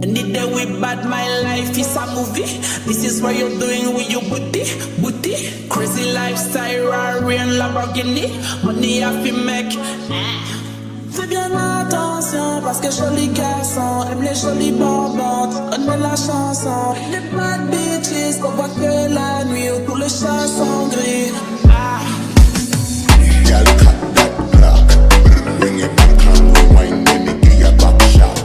Any day we bad, my life is a movie. This is what you're doing with your booty. Crazy lifestyle, Rari and Lamborghini. Money I fi make. Fais bien attention parce que jolis garçons aiment les jolies bonbons. Connais la chanson. Les bad bitches qu'on voit que la nuit où tous les chats sont gris. Girl, cut that clock. Bring it back and rewind. Let me give you back shot.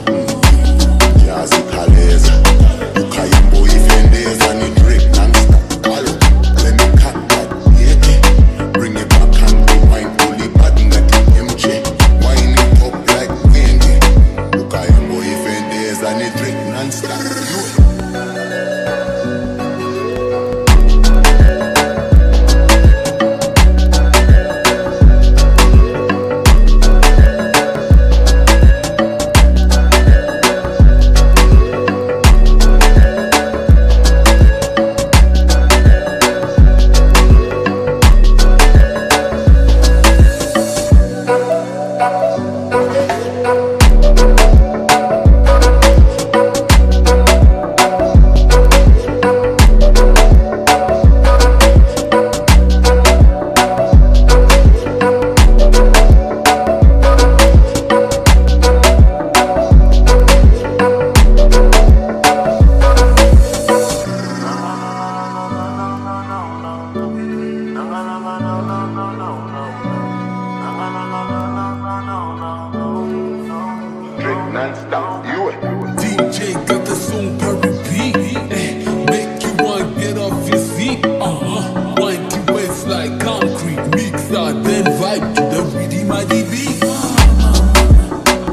Jazzy Calais. You can your boyfriend days and you drink non-stop. Let me cut that, yeah. Bring it back and rewind. Only bad that you empty. Wine it up like candy. You can your boyfriend days and you drink non-stop. Non-stop, you DJ got the song per repeat. Make you want get off your seat. Wind your waist like concrete. Mix out then vibe to the rhythm of the beat.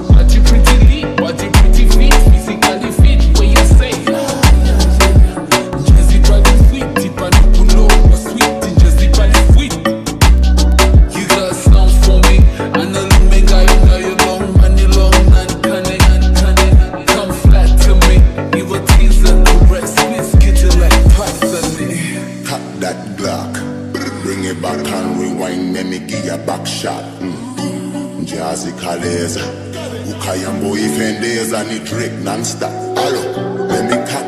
Watch your pretty lead, watch your pretty feet. Physically fit, what you say? Jazzy body sweet, tip and you know what's sweet. Jazzy body sweet. You got sound for me, and the mega you long and you long and connect. Come flat to me, you a teaser, caress, biscuit you like Python. cut that Glock. Bring it back and rewind. Let me give you back shot. Jazzy Calais. You can your boyfriend days and you drink non-stop. Hello, let me cut